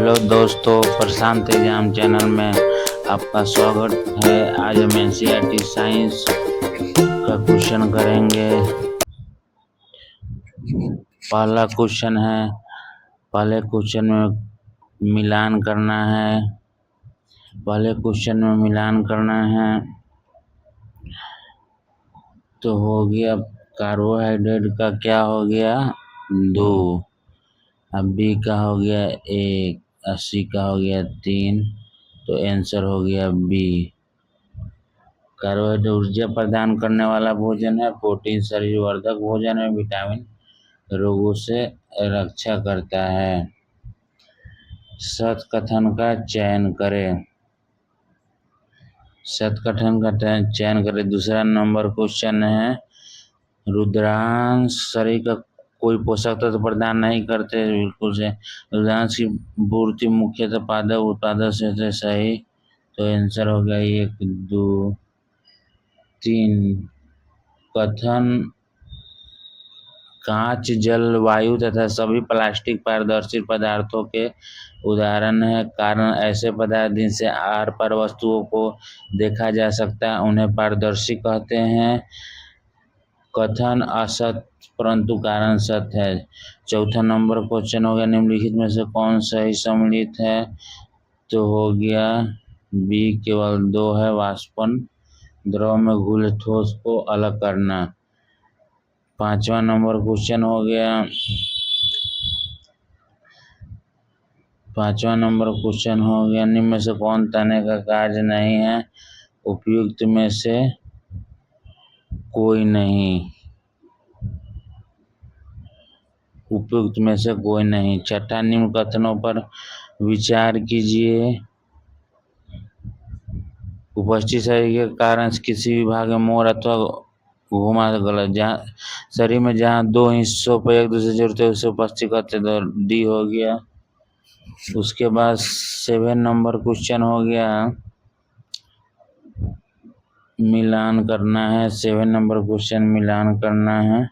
Hello दोस्तों, प्रशांत exam channel में आपका स्वागत है। आज हम एनसीईआरटी साइंस का क्वेश्चन करेंगे। पहला क्वेश्चन है, पहले क्वेश्चन में मिलान करना है। तो हो गया कार्बोहाइड्रेट का क्या हो गया 2, अब बी का हो गया 1, सी का हो गया 3, तो आंसर हो गया बी। कार्बोहाइड्रेट ऊर्जा प्रदान करने वाला भोजन है। प्रोटीन शरीर वर्धक भोजन है। विटामिन रोगों से रक्षा करता है। सत कथन का चयन करें। दूसरा नंबर क्वेश्चन है, रुद्रांश शरीर का कोई पोषक तत्व प्रदान नहीं करते। बिल्कुल से रुद्रांश की पूर्ति मुख्यतः पादप उत्पादों से सही, तो आंसर हो गया 1, 2, 3। कथन कांच, जल, वायु तथा सभी प्लास्टिक पारदर्शी पदार्थों के उदाहरण है। कारण ऐसे पदार्थ जिनसे आर पार वस्तुओं को देखा जा सकता है उन्हें पारदर्शी कहते हैं। कथन असत परंतु कारण सत्य है। चौथा नंबर क्वेश्चन हो गया, निम्नलिखित में से कौन सही सम्मिलित है, तो हो गया बी केवल 2 है। वाष्पन द्रव में घुले ठोस को अलग करना। पांचवा नंबर क्वेश्चन हो गया, निम्न में से कौन तने का कार्य नहीं है। उपयुक्त में से कोई नहीं। छठा, निम्न कथनों पर विचार कीजिए। उपस्थित शरीर के कारण किसी भी भाग में मोड़ अथवा घुमा गलत। जहाँ शरीर में जहाँ 2 हिस्सों पर एक दूसरे जरूरत है उसे उपस्थित करते, तो डी हो गया। उसके बाद 7 नंबर क्वेश्चन हो गया, मिलान करना है। 7 नंबर क्वेश्चन मिलान करना है,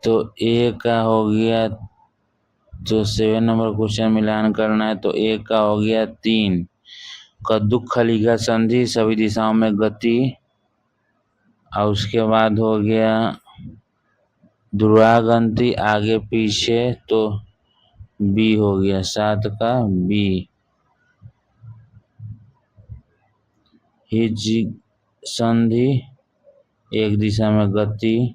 तो ए का हो गया, तो 7 नंबर क्वेश्चन मिलान करना है, तो ए का हो गया 3। कद्दू खलीगा संधि सभी दिशाओं में गति, और उसके बाद हो गया ध्रुवागंती आगे पीछे, तो बी हो गया 7 का बी। हिज संधि एक दिशा में गति,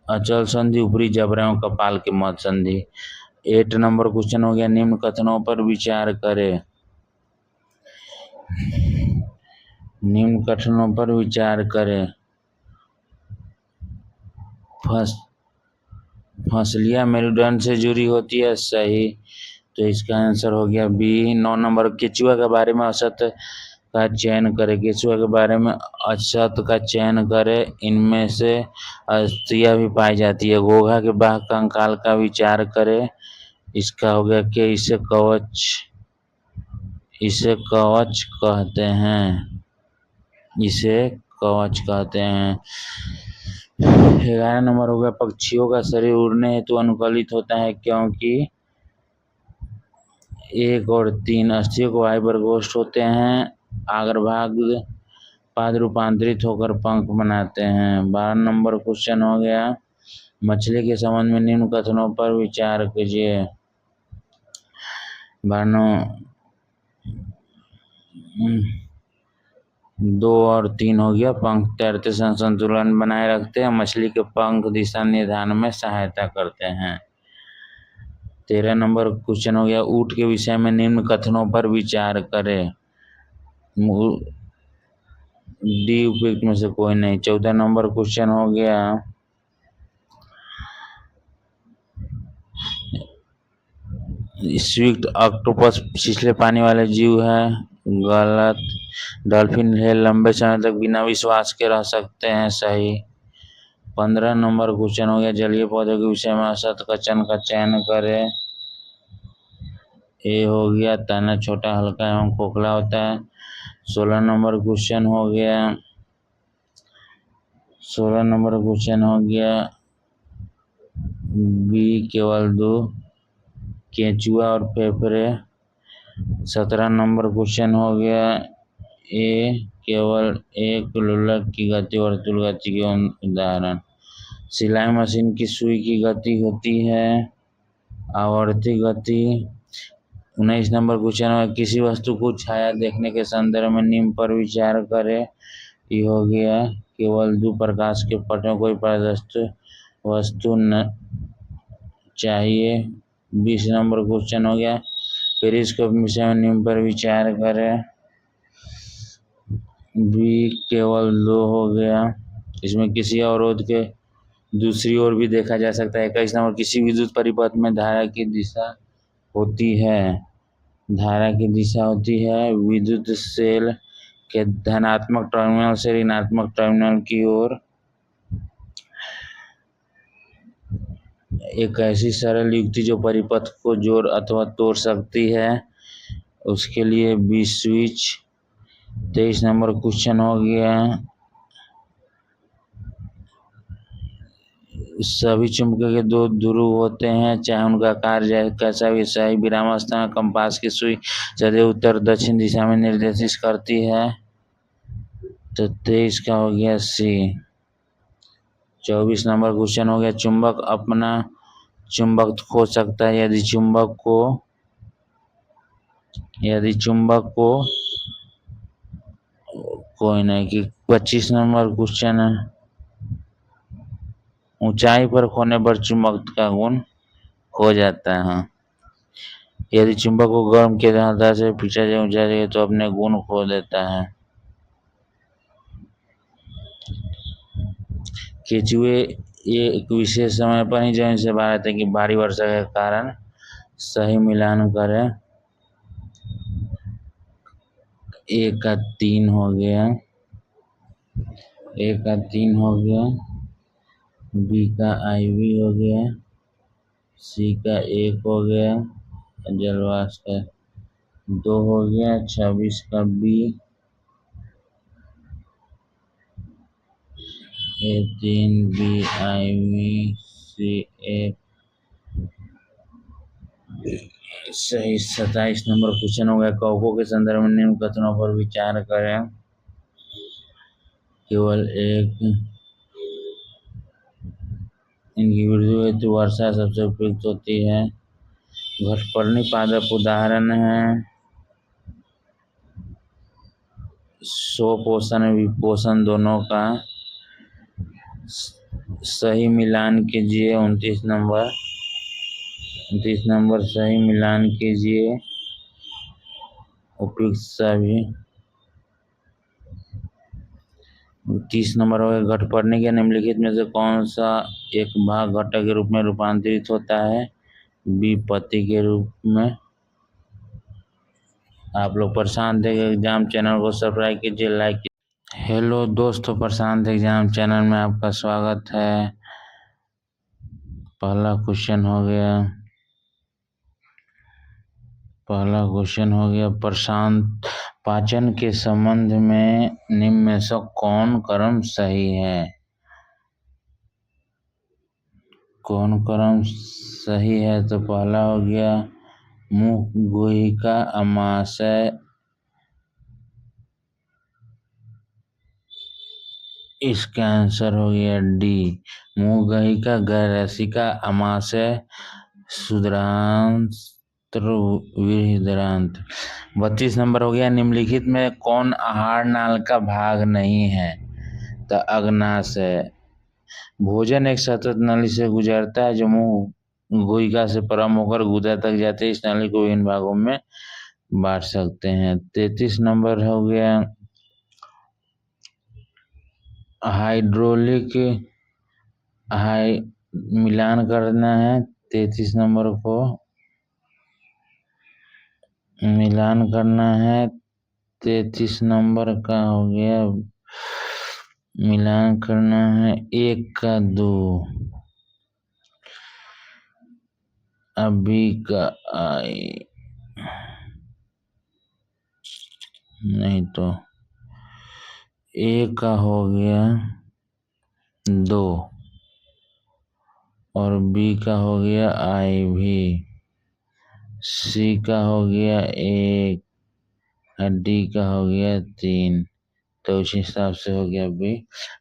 अचल संधि ऊपरी जबड़ों कपाल के मध्य संधि। 8 नंबर क्वेश्चन हो गया, निम्न कथनों पर विचार करें। फसलियां मेरुदंड से जुड़ी होती है, सही, तो इसका आंसर हो गया बी। 9 नंबर, केचुआ के बारे में असत्य का चयन करें। केचुआ के बारे में असत्य का चयन करें। इनमें से अस्थियां भी पाई जाती है। घोघा के बाघ कंकाल का विचार करें। इसका हो गया कि इसे कवच कहते हैं। 11 नंबर हो गया, पक्षियों का शरीर उड़ने हेतु अनुकूलित होता है क्योंकि 1 और 3 अस्थियों को वायु प्रकोष्ठ होते हैं। अग्रभाग पाद रूपांतरित होकर पंख बनाते हैं। 12 नंबर क्वेश्चन हो गया, मछली के संबंध में निम्न कथनों पर विचार कीजिए। 2 और 3 हो गया, पंख तैरते समय संतुलन बनाए रखते हैं। मछली के पंख दिशा निर्धारण में सहायता करते हैं। 13 नंबर क्वेश्चन हो गया, ऊंट के विषय में निम्न कथनों पर विचार करें। डी उपयुक्त में से कोई नहीं। 14 नंबर क्वेश्चन हो गया, स्क्विड ऑक्टोपस छिछले पानी वाले जीव है, गलत। डॉल्फिन है लंबे समय तक बिना विश्वास के रह सकते हैं, सही। 15 नंबर क्वेश्चन हो गया, जलीय पौधों के विषय में असत कथन का चयन करें। ए हो गया, तना छोटा, हल्का एवं खोखला होता है। 16 नंबर क्वेश्चन हो गया बी केवल 2, केंचुआ और फेफड़े। 17 नंबर क्वेश्चन हो गया, ए केवल एक लोलक की गति वर्तुल गति के उदाहरण। सिलाई मशीन की सुई की गति होती है आवर्ती गति। 19 नंबर क्वेश्चन है, किसी वस्तु को छाया देखने के संदर्भ में निम्न पर विचार करें। ये हो गया, केवल दो प्रकाश के पटों कोई प्रदर्शित वस्तु न चाहिए। 20 नंबर क्वेश्चन हो गया, पेरिस्कोप विषय में निम्न पर विचार करें। बी केवल दो हो गया, इसमें किसी अवरोध के दूसरी ओर भी देखा जा सकता है। 21 नंबर, किसी विद्युत परिपथ में धारा की दिशा होती है विद्युत सेल के धनात्मक टर्मिनल से ऋणात्मक टर्मिनल की ओर। एक ऐसी सरल युक्ति जो परिपथ को जोड़ अथवा तोड़ सकती है, उसके लिए बी स्विच। 23 नंबर क्वेश्चन हो गया, सभी चुंबकों के दो ध्रुव होते हैं, चाहे उनका कार्य कैसा भी। सही विराम स्थान कंपास की सुई सदैव उत्तर दक्षिण दिशा में निर्देशित करती है, तो 23 का हो गया सी। 24 नंबर क्वेश्चन हो गया, चुंबक अपना चुंबक खो सकता है यदि चुंबक को कोई नहीं कि। 25 नंबर क्वेश्चन है, ऊंचाई पर खोने पर चुंबक का गुण खो जाता है। यदि चुंबक को गर्म किया जाता से पीछा जाए ऊंचाई तो अपने गुण खो देता है। केंचुए एक विशेष समय पर ही जमीन से बाहर आते हैं कि भारी वर्षा के कारण। सही मिलान करें। 1 का 3 हो गया, बी का IV हो गया, सी का 1 हो गया, जलवाष्प का 2 हो गया। 26 का बी, A3 बी IV सी 1 सही। 27 नंबर क्वेश्चन हो गया, कौकों के संदर्भ में निम्न कथनों पर विचार करें। केवल एक इनकी वृद्धि हेतु वर्षा सबसे उपयुक्त होती है। घटपर्णी पादप उदाहरण है स्वपोषण विपोषण दोनों का। सही मिलान कीजिए। 29 नंबर सही मिलान कीजिए उपयुक्त सभी। 30 नंबर हो गया, घटपर्णी के निम्नलिखित में से कौन सा एक भाग घटक के रूप में रूपांतरित होता है। बी पत्ती के रूप में। आप लोग प्रशांत एग्जाम चैनल को सब्सक्राइब कीजिए, लाइक कीजिए। हेलो दोस्तों, प्रशांत एग्जाम चैनल में आपका स्वागत है। पहला क्वेश्चन हो गया, प्रशांत, पाचन के संबंध में निम्न में से कौन क्रम सही है। तो पहला हो गया, मुख गुहिका अमाशय, इसका आंसर हो गया डी। मुख गुहिका गैररसिका अमाशय बृहदान्त्र। 32 नंबर हो गया, निम्नलिखित में कौन आहार नाल का भाग नहीं है। तो अग्नाशय। भोजन एक सतत नली से गुजरता है जो मुंह गुहिका से प्रारंभ होकर गुदा तक जाते हैं। इस नली को विभिन्न भागों में बांट सकते हैं। 33 नंबर हो गया, हाइड्रोलिक मिलान करना है। 33 नंबर को मिलान करना है। 33 नंबर का हो गया, मिलान करना है 1 का 2, अभी का आई नहीं तो 1 का हो गया 2 और बी का हो गया IV। सी का हो गया 1 और डी का हो गया 3, तो उस हिसाब से हो गया बी।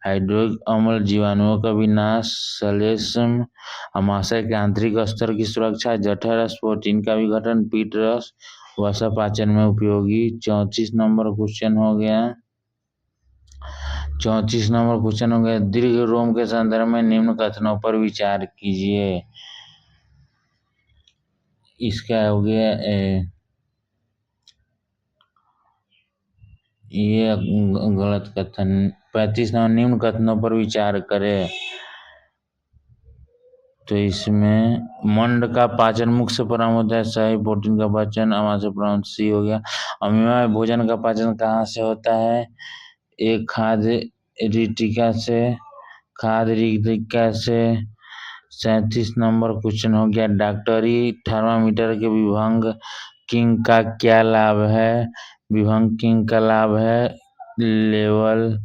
हाइड्रोक्लोरिक अम्ल जीवाणुओं का विनाश, श्लेष्म अमाशय के आंतरिक स्तर की सुरक्षा, जठर रस प्रोटीन का विघटन, पीट रस वसा पाचन में उपयोगी। 34 नंबर क्वेश्चन हो गया। 34 नंबर क्वेश्चन हो गया, दीर्घ रोम के संदर्भ में निम्न कथनों पर विचार कीजिए। इसका हो गया ये गलत कथन। 35 नंबर, निम्न कथनों पर विचार करें। तो इसमें मंड का पाचन मुख से प्रारंभ होता है, सही। प्रोटीन का पाचन अमाशय से प्रारंभ, सी हो गया। अमीबा में भोजन का पाचन कहाँ से होता है? एक खाद्य रिटिका से, खाद्य रिटिका से। 37 नंबर क्वेश्चन हो गया, डॉक्टरी थर्मामीटर के विभंग किंग का क्या लाभ है? विभंग किंग का लाभ है लेवल।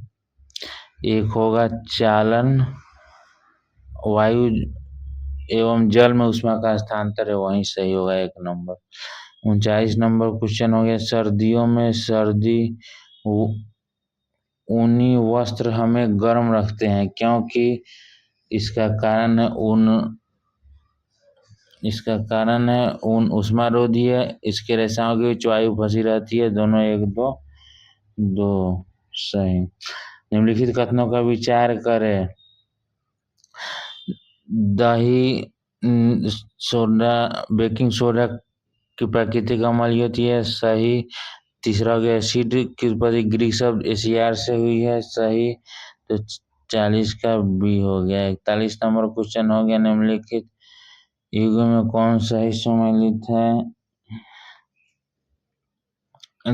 एक होगा चालन, वायु एवं जल में ऊष्मा का स्थानांतर है, वहीं सही होगा 1 नंबर। 39 नंबर क्वेश्चन हो गया, सर्दियों में सर्दी ऊनी वस्त्र हमें गर्म रखते हैं क्योंकि इसका कारण है ऊन ऊष्मारोधी है, इसके रेशों की वायु फंसी रहती है, दोनों 1 2 2 सही। निम्नलिखित कथनों का विचार करें। दही सोडा, बेकिंग सोडा की प्राकृतिक अम्ल होती है, सही। तीसरा हो गया, एसिड की उत्पत्ति ग्रीक शब्द एसियार से हुई है, सही। तो 40 का बी हो गया। 41 नंबर क्वेश्चन हो गया, निम्नलिखित युगों में कौन सही सम्मिलित है?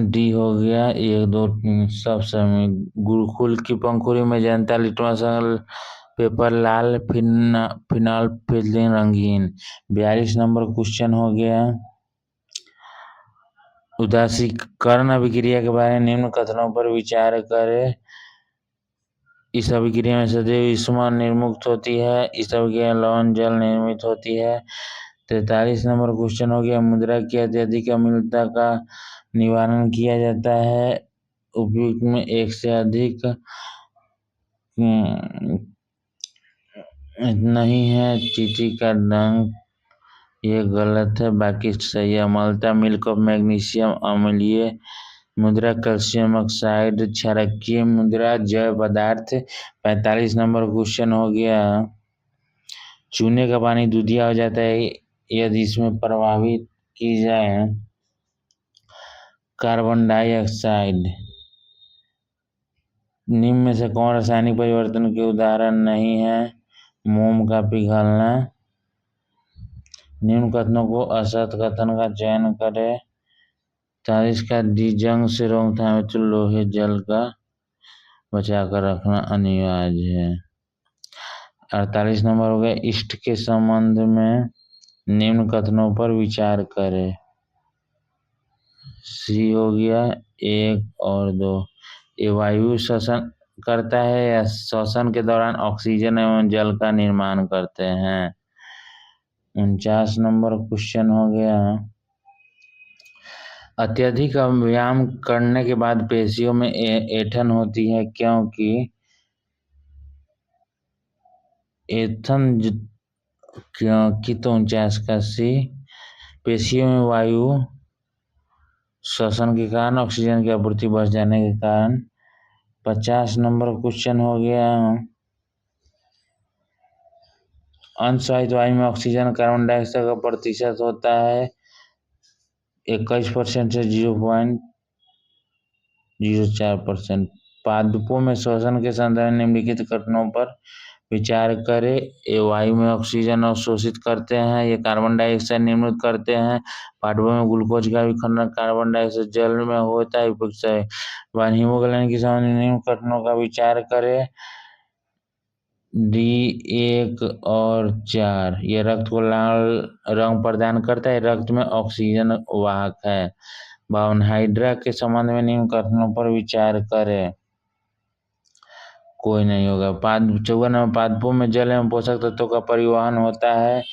डी हो गया 1 2 3 सब समय। गुरुकुल की पंखुड़ी में जनता लिटमस पेपर लाल, फिनाल्फिलीन रंगीन। 42 नंबर क्वेश्चन हो गया, उदासीकरण अभिक्रिया के बारे में निम्न कथनों पर विचार करें। इस अभिक्रिया में सदैव ऊष्मा निर्मुक्त होती है, इस अभिक्रिया में लवण जल निर्मित होती है। 43 नंबर क्वेश्चन हो गया, मुद्रा की अत्यधिक अम्लता का निवारण किया जाता है, उपयुक्त में 1 से अधिक नहीं है। चींटी का डंक, ये गलत है, बाकी सही है। अम्लता मिल्क ऑफ मैग्नीशियम अम्लीय मुद्रा, कैल्शियम ऑक्साइड क्षारकीय मुद्रा, जैव पदार्थ। 45 नंबर क्वेश्चन हो गया, चूने का पानी दूधिया हो जाता है यदि इसमें प्रभावित की जाए कार्बन डाइऑक्साइड। निम्न में से कौन रासायनिक परिवर्तन के उदाहरण नहीं है? मोम का पिघलना। निम्न कथनों को असत कथन का चयन करें। 40 का डी, जंग से रोकथाम हेतु लोहे जल का बचा कर रखना अनिवार्य है। 48 नंबर हो गया, इष्ट के संबंध में निम्न कथनों पर विचार करें। सी हो गया 1 और 2। ये वायु श्वसन करता है या श्वसन के दौरान ऑक्सीजन एवं जल का निर्माण करते हैं। 49 नंबर क्वेश्चन हो गया, अत्यधिक व्यायाम करने के बाद पेशियों में ऐंठन होती है क्योंकि ऐंठन क्योंकि। तो 49 का सी, पेशियों में वायु श्वसन के कारण ऑक्सीजन की आपूर्ति बढ़ जाने के कारण। 50 नंबर क्वेश्चन हो गया, अनस्वायित वायु में ऑक्सीजन कार्बन डाइऑक्साइड का प्रतिशत होता है 21% से 0.04%। पादपों में श्वसन के संदर्भ में निम्नलिखित घटनाओं पर विचार करें। ये वायु में ऑक्सीजन अवशोषित करते हैं, ये कार्बन डाइऑक्साइड निर्मित करते हैं। पादपों में ग्लूकोज का विखंडन कार्बन डाइऑक्साइड जल में होता है, उपयुक्त है। हीमोग्लोबिन की संबंधित निम्न घटनाओं का विचार करें। डी 1 और 4, ये रक्त को लाल रंग प्रदान करता है, रक्त में ऑक्सीजन वाहक है। 52, हाइड्रा के संबंध में निम्न कथनों पर विचार करें। कोई नहीं होगा। 54 में पादपों में जल एवं पोषक तत्वों का परिवहन होता है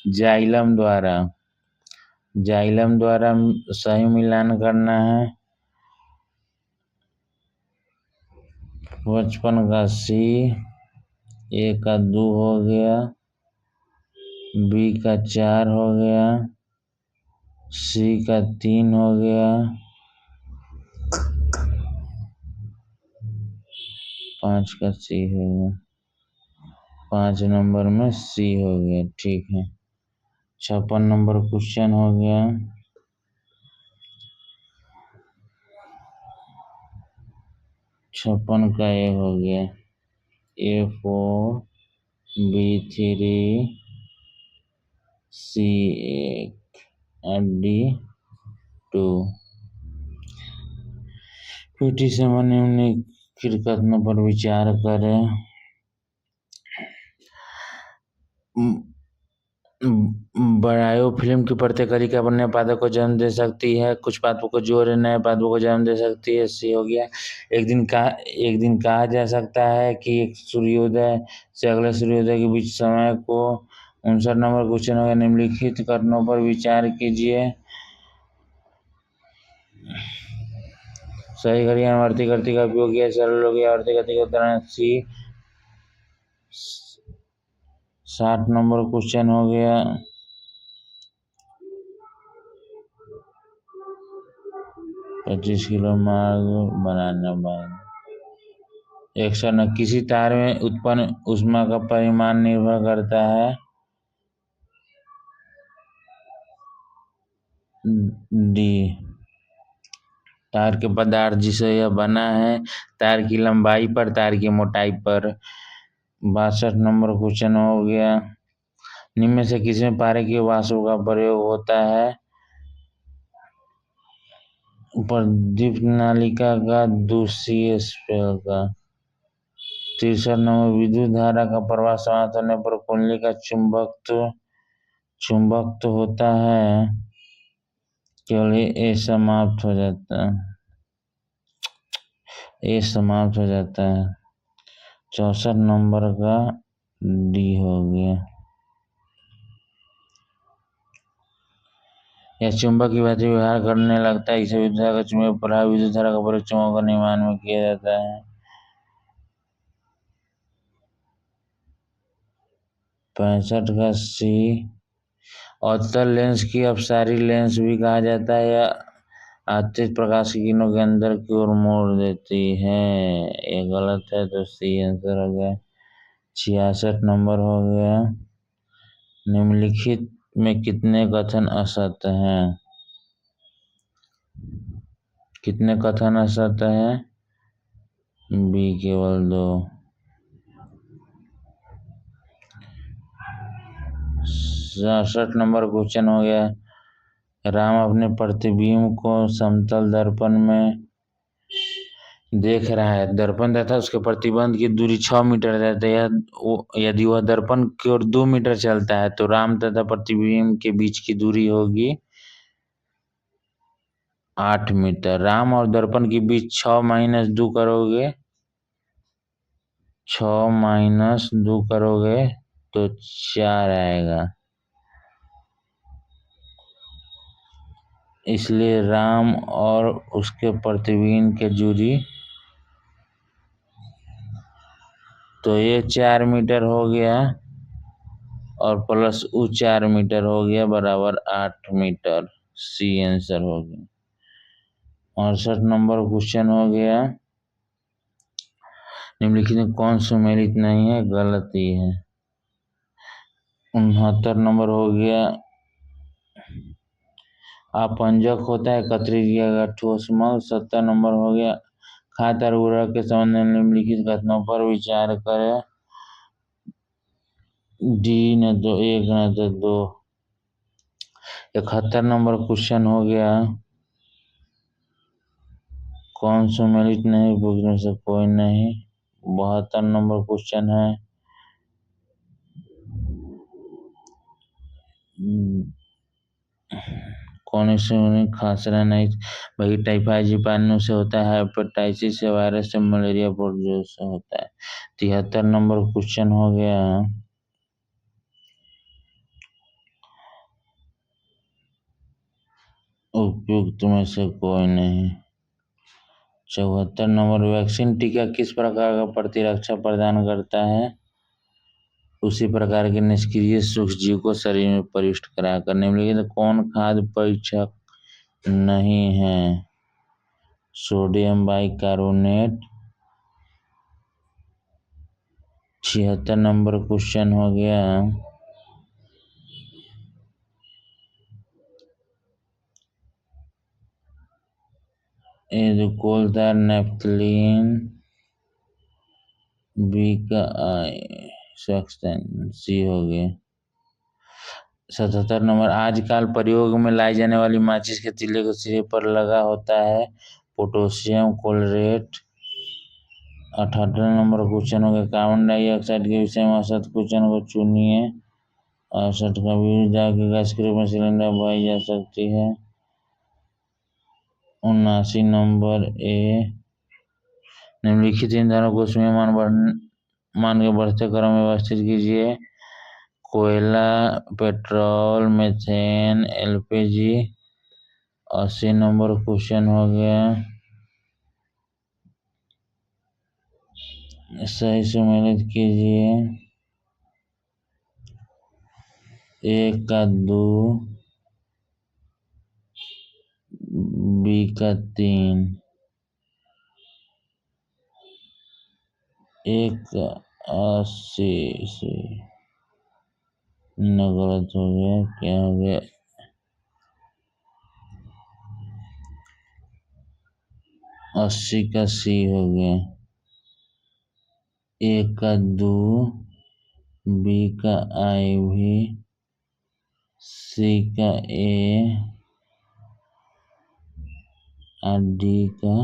जाइलम द्वारा। जाइलम द्वारा सही मिलान करना है। 55 का C, A का 2 हो गया, B का 4 हो गया, C का 3 हो गया, 5 का C हो गया, 5 नंबर में C हो गया। ठीक है, 56 नंबर क्वेश्चन हो गया। 56 का ये हो गया A4 B3 C8 और D2। 57 निम्नलिखित कथनों पर विचार करें। बायोफिल्म की प्रतिक्रिया नए पादपों को जन्म दे सकती है, कुछ पादपों को जोड़ नए पादपों को जन्म दे सकती है। सी हो गया। एक दिन कहा जा सकता है कि एक सूर्योदय से अगले सूर्योदय के बीच समय को 59 नंबर क्वेश्चन होगा। निम्नलिखित कथनों पर विचार कीजिए। सही करिए। आवर्ती गति का उपयोग किया सरल हो गया। आवर्ती गति का उदाहरण सी। 60 नंबर क्वेश्चन हो गया। 25 किलो मार्ग बनाने बाद 109 किसी तार में उत्पन्न ऊष्मा का परिमाण निर्भर करता है डी। तार के पदार्थ जिसे यह बना है, तार की लंबाई पर, तार की मोटाई पर। 62 नंबर क्वेश्चन हो गया। निम्न में से किसमें पारे के वाष्प का प्रयोग होता है? प्रदीप्त नालिका का, दूषित स्पेल का। 63 नंबर विद्युत धारा का प्रवाह समाप्त होने पर कुंडली का चुंबकत्व होता है, केवल ये समाप्त हो जाता है। ये समाप्त हो जाता है। 64 नंबर का डी हो गया। यह चुंबक की भांति व्यवहार करने लगता है। इसे विद्युत धारा का चुंबकीय प्रभाव विद्युत धारा का प्रयोग चुंबकों का निर्माण में किया जाता है। 65 का सी। अवतल लेंस की अपसारी लेंस भी कहा जाता है। यह आतिश प्रकाश की किरणों के अंदर की ओर मोड़ देती है। ये गलत है, तो सी आंसर हो गया। 66 नंबर हो गया। निम्नलिखित में कितने कथन असत्य हैं? कितने कथन असत्य हैं? बी केवल 2। 67 नंबर क्वेश्चन हो गया। राम अपने प्रतिबिंब को समतल दर्पण में देख रहा है। दर्पण तथा उसके प्रतिबिंब की दूरी 6 मीटर है। यदि वह दर्पण की ओर 2 मीटर चलता है तो राम तथा प्रतिबिंब के बीच की दूरी होगी 8 मीटर। राम और दर्पण के बीच 6 माइनस 2 करोगे, 6 माइनस 2 करोगे तो 4 आएगा। इसलिए राम और उसके प्रतिबिंब के दूरी, तो ये 4 मीटर हो गया और प्लस 4 मीटर हो गया, बराबर 8 मीटर। सी आंसर हो गया। 68 नंबर क्वेश्चन हो गया। निम्नलिखित में कौन सुमेलित नहीं है? गलत ही है। 69 नंबर हो गया। अपंजक होता है एकत्रित किया गया ठोस मल। 70 नंबर हो गया। खाद और उर्वरक के संबंध में निम्नलिखित कथनों पर विचार करें। डी न तो 1 न तो 2। 71 नंबर क्वेश्चन हो गया। कौन सुमेलित नहीं? पूछने से कोई नहीं। 72 नंबर क्वेश्चन है। कौन से खांसरा नहीं? भाई टाइफाइड जीवाणु से होता है, हेपेटाइटिस से, वायरस से, मलेरिया प्रोड्यूस से होता है। 73 नंबर क्वेश्चन हो गया। उपयुक्त में से कोई नहीं। 74 नंबर, वैक्सीन टीका किस प्रकार का प्रतिरक्षा प्रदान करता है? उसी प्रकार के निष्क्रिय सूक्ष्मजीव को शरीर में प्रविष्ट कराकर। निम्नलिखित कौन खाद्य परीक्षक नहीं है? Sodium bicarbonate. 76 नंबर क्वेश्चन हो गया, कोलदार नेफ्थलीन बी का आई सक्सेन सी हो गया। 77 नंबर, आजकल प्रयोग में लाई जाने वाली माचिस के तीले के सिरे पर लगा होता है पोटेशियम क्लोरेट। 78 नंबर क्वेश्चन हो गया, कार्बन डाइऑक्साइड के विषय में औसत क्वेश्चन को चुनिए। 68 का भी गैस के रूप में सिलेंडर बहाई जा सकती है। 79 नंबर ए, निम्नलिखित ईंधनों को उसमें मान के बढ़ते क्रम में व्यवस्थित कीजिए। कोयला, petrol, methane, LPG. 80 number question हो गया, सही सम्मिलित कीजिए। ए का 2, बी का 3, 80 से गलत हो गया, क्या हो गया? 80 का सी हो गया। ए का 2, बी का आई भी, सी का ए और डी का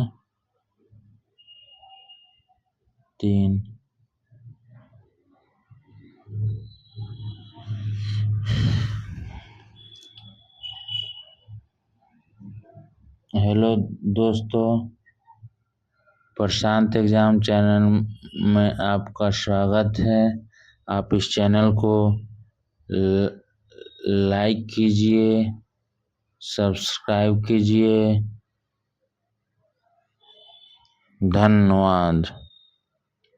3। हेलो दोस्तों, प्रशांत एग्जाम चैनल में आपका स्वागत है। आप इस चैनल को लाइक कीजिए, सब्सक्राइब कीजिए। धन्यवाद।